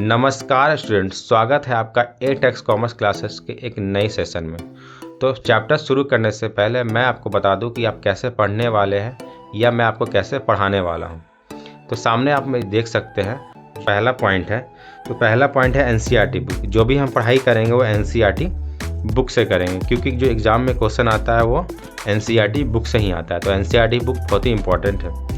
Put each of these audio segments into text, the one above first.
नमस्कार स्टूडेंट्स, स्वागत है आपका एटेक्स कॉमर्स क्लासेस के एक नई सेशन में। तो चैप्टर शुरू करने से पहले मैं आपको बता दूं कि आप कैसे पढ़ने वाले हैं या मैं आपको कैसे पढ़ाने वाला हूं। तो सामने आप में देख सकते हैं पहला पॉइंट है। तो पहला पॉइंट है एनसीईआरटी बुक। जो भी हम पढ़ाई करेंगे वो एनसीईआरटी बुक से करेंगे, क्योंकि जो एग्ज़ाम में क्वेश्चन आता है वो एनसीईआरटी बुक से ही आता है। तो एनसीईआरटी बुक बहुत ही इंपॉर्टेंट है।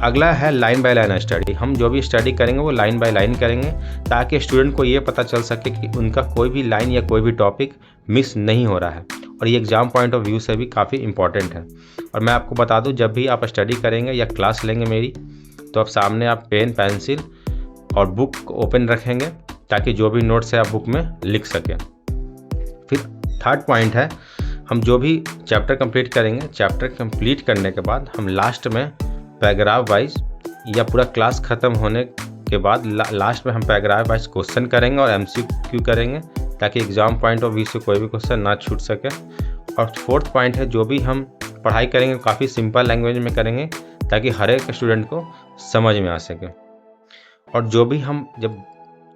अगला है लाइन बाय लाइन स्टडी। हम जो भी स्टडी करेंगे वो लाइन बाय लाइन करेंगे, ताकि स्टूडेंट को ये पता चल सके कि उनका कोई भी लाइन या कोई भी टॉपिक मिस नहीं हो रहा है। और ये एग्ज़ाम पॉइंट ऑफ व्यू से भी काफ़ी इंपॉर्टेंट है। और मैं आपको बता दूं, जब भी आप स्टडी करेंगे या क्लास लेंगे मेरी, तो आप सामने आप पेन पेंसिल और बुक ओपन रखेंगे, ताकि जो भी नोट्स है आप बुक में लिख सकें। फिर थर्ड पॉइंट है, हम जो भी चैप्टर कंप्लीट करेंगे, चैप्टर कंप्लीट करने के बाद हम लास्ट में पैराग्राफ वाइज या पूरा क्लास ख़त्म होने के बाद लास्ट में हम पैराग्राफ वाइज क्वेश्चन करेंगे और एमसीक्यू करेंगे, ताकि एग्ज़ाम पॉइंट ऑफ व्यू से कोई भी क्वेश्चन ना छूट सके। और फोर्थ पॉइंट है, जो भी हम पढ़ाई करेंगे काफ़ी सिंपल लैंग्वेज में करेंगे, ताकि हर एक स्टूडेंट को समझ में आ सके। और जो भी हम जब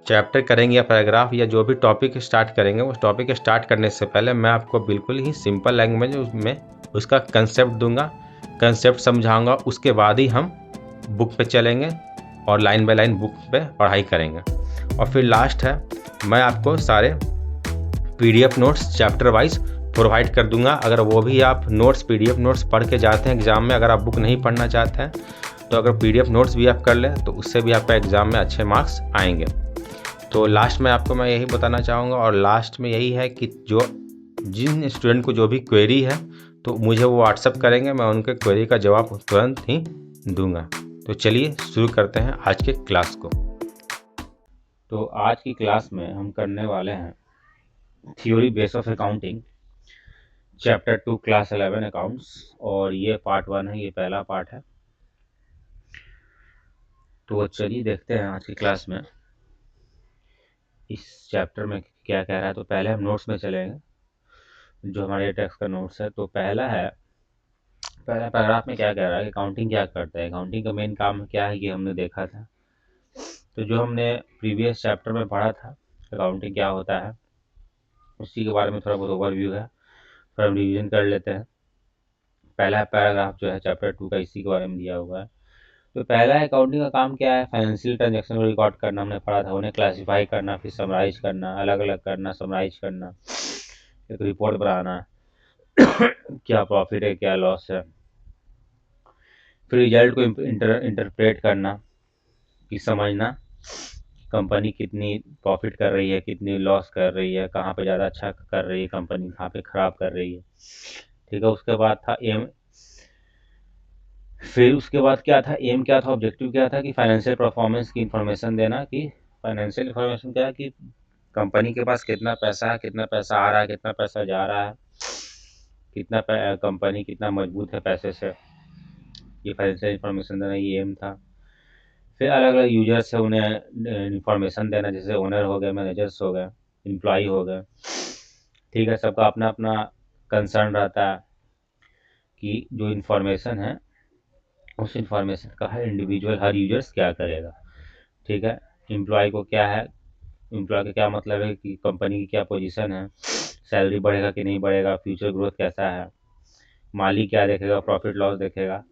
चैप्टर करेंगे या पैराग्राफ या जो भी टॉपिक स्टार्ट करेंगे, उस टॉपिक स्टार्ट करने से पहले मैं आपको बिल्कुल ही सिंपल लैंग्वेज में उसका कंसेप्ट दूंगा, कंसेप्ट समझाऊंगा। उसके बाद ही हम बुक पे चलेंगे और लाइन बाय लाइन बुक पे पढ़ाई करेंगे। और फिर लास्ट है, मैं आपको सारे PDF notes chapter wise provide कर दूंगा। अगर वो भी आप नोट्स पीडीएफ नोट्स पढ़ के जाते हैं एग्ज़ाम में, अगर आप बुक नहीं पढ़ना चाहते हैं, तो अगर पीडीएफ नोट्स भी आप कर लें तो उससे भी आपका एग्ज़ाम में अच्छे मार्क्स आएंगे। तो लास्ट में आपको मैं यही बताना चाहूँगा, और लास्ट में यही है कि जिन स्टूडेंट को जो भी क्वेरी है तो मुझे वो व्हाट्सअप करेंगे, मैं उनके क्वेरी का जवाब तुरंत ही दूंगा। तो चलिए शुरू करते हैं आज के क्लास को। तो आज की क्लास में हम करने वाले हैं theory base of accounting, chapter 2 class 11 accounts, और ये पार्ट 1 है, ये पहला पार्ट है। तो चलिए देखते हैं आज की क्लास में इस चैप्टर में क्या कह रहा है। तो पहले हम नोट्स में चलेंगे, जो हमारे टेक्स्ट का नोट्स है। तो पहला पैराग्राफ में क्या कह रहा है, अकाउंटिंग क्या करता है, अकाउंटिंग का मेन काम क्या है, ये हमने देखा था। तो जो हमने प्रीवियस चैप्टर में पढ़ा था अकाउंटिंग क्या होता है, उसी के बारे में थोड़ा बहुत ओवरव्यू है, थोड़ा रिवीजन कर लेते हैं। पहला पैराग्राफ जो है चैप्टर 2 का इसी के बारे में दिया हुआ है। तो पहला अकाउंटिंग का काम क्या है, फाइनेंशियल ट्रांजेक्शन को रिकॉर्ड करना हमने पढ़ा था, उन्हें क्लासीफाई करना, फिर समराइज करना, अलग अलग करना, समराइज करना, एक रिपोर्ट बनाना क्या प्रॉफिट है क्या लॉस है, फिर रिजल्ट को इंटरप्रेट करना, कि समझना कंपनी कितनी प्रॉफिट कर रही है, कितनी लॉस कर रही है, कहाँ पे ज़्यादा अच्छा कर रही है कंपनी, कहाँ पे ख़राब कर रही है। ठीक है, उसके बाद था एम। फिर उसके बाद क्या था, एम क्या था, ऑब्जेक्टिव क्या था, कि फाइनेंशियल परफॉर्मेंस की इंफॉर्मेशन देना। कि फाइनेंशियल इंफॉर्मेशन क्या है, कि कंपनी के पास कितना पैसा है, कितना पैसा आ रहा है, कितना पैसा जा रहा है, कितना कंपनी कितना मजबूत है पैसे से, ये फाइनेंशियल इंफॉर्मेशन देना, ये एम था। फिर अलग अलग यूजर्स है, उन्हें इंफॉर्मेशन देना, जैसे ओनर हो गए, मैनेजर्स हो गए, एम्प्लॉय हो गए। ठीक है, सबका अपना अपना कंसर्न रहता है कि जो इन्फॉर्मेशन है उस इन्फॉर्मेशन का है इंडिविजुअल हर यूजर्स क्या करेगा। ठीक है, एम्प्लॉय को क्या है, एम्प्लॉय का क्या मतलब है कि कंपनी की क्या पोजीशन है, सैलरी बढ़ेगा कि नहीं बढ़ेगा, फ्यूचर ग्रोथ कैसा है, मालिक क्या देखेगा, प्रॉफिट लॉस देखेगा।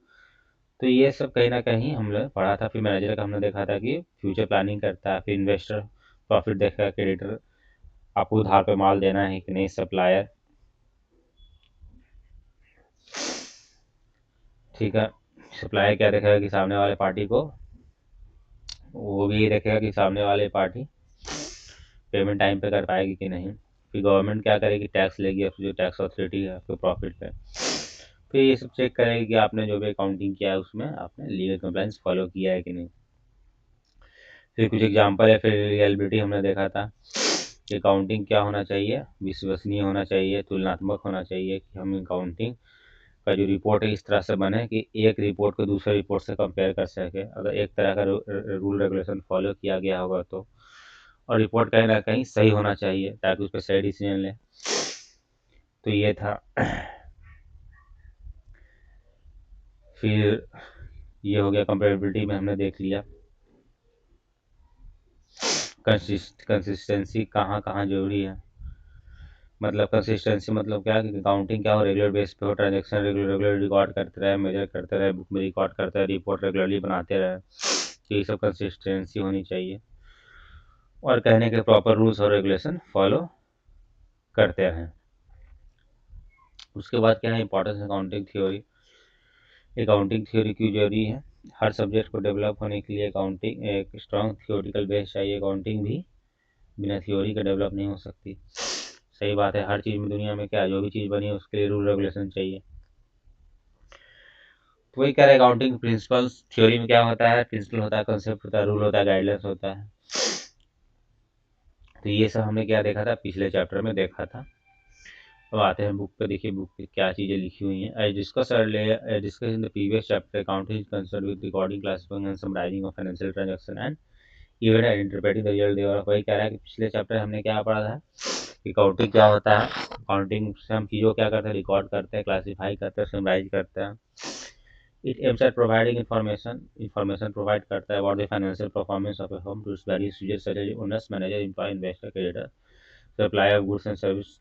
तो ये सब कहीं ना कहीं हमने पढ़ा था। फिर मैनेजर का हमने देखा था कि फ्यूचर प्लानिंग करता है। फिर इन्वेस्टर प्रॉफिट देखेगा, क्रेडिटर आपको उधार पे माल देना है कि नहीं, सप्लायर। ठीक है, सप्लायर क्या देखेगा कि सामने वाले पार्टी को, वो भी ये देखेगा कि सामने वाले पार्टी पेमेंट टाइम पे कर पाएगी कि नहीं। फिर गवर्नमेंट क्या करेगी, टैक्स लेगी, जो टैक्स अथॉरिटी है आपको प्रॉफिट पे। फिर ये सब चेक करेगी कि आपने जो भी अकाउंटिंग किया है उसमें आपने लीगल कंप्लायंस फॉलो किया है कि नहीं। फिर कुछ एग्जांपल है। फिर रियलिटी हमने देखा था कि अकाउंटिंग क्या होना चाहिए, विश्वसनीय होना चाहिए, तुलनात्मक होना चाहिए, कि हम अकाउंटिंग का जो रिपोर्ट है इस तरह से बने कि एक रिपोर्ट को दूसरे रिपोर्ट से कंपेयर कर सके, अगर एक तरह का रूल रेगुलेशन फॉलो किया गया होगा तो। और रिपोर्ट कहीं ना कहीं सही होना चाहिए, ताकि उस पर सही डिसीजन लें। तो ये था। फिर ये हो गया, कंपेरेबिलिटी में हमने देख लिया। कंसिस्टेंसी कहाँ कहाँ जरूरी है, मतलब कंसिस्टेंसी मतलब क्या कि अकाउंटिंग क्या हो, रेगुलर बेस पे हो, ट्रांजेक्शन रेगुलर रिकॉर्ड करते रहे, मेजर करते रहे, बुक में रिकॉर्ड करते रहे, रिपोर्ट रेगुलरली बनाते रहे, तो ये सब कंसिस्टेंसी होनी चाहिए। और कहने के प्रॉपर रूल्स और रेगुलेशन फॉलो करते रहें। उसके बाद क्या है, importance accounting theory. Accounting theory क्यों जरूरी है? हर सब्जेक्ट को डेवलप होने के लिए अकाउंटिंग एक स्ट्रॉन्ग थियोरिटिकल बेस चाहिए। अकाउंटिंग भी बिना थ्योरी के डेवलप नहीं हो सकती। सही बात है, हर चीज़ में दुनिया में क्या जो भी चीज़ बनी है उसके लिए रूल रेगुलेशन चाहिए। तो वही कह रहे अकाउंटिंग प्रिंसिपल्स, थ्योरी में क्या होता है, प्रिंसिपल होता है, कंसेप्ट होता है, रूल होता है, गाइडलाइंस होता है। तो ये सब हमने क्या देखा था, पिछले चैप्टर में देखा था। अब आते हैं बुक पे, देखिए बुक पे क्या चीज़ें लिखी हुई हैं। I discuss in the previous chapter accounting is concern with recording, classifying and summarising of financial transaction and even and interpreting the real day. वही कह रहा है कि पिछले चैप्टर हमने क्या पढ़ा था कि अकाउंटिंग क्या होता है। अकाउंटिंग से हम चीज़ों क्या करते हैं, रिकॉर्ड करते हैं, क्लासीफाई करते हैं, समराइज करते हैं। It aims at providing information provide करता है about the financial performance of a firm to various users such as owners, manager, employ, investor, creditor, supply of goods and service.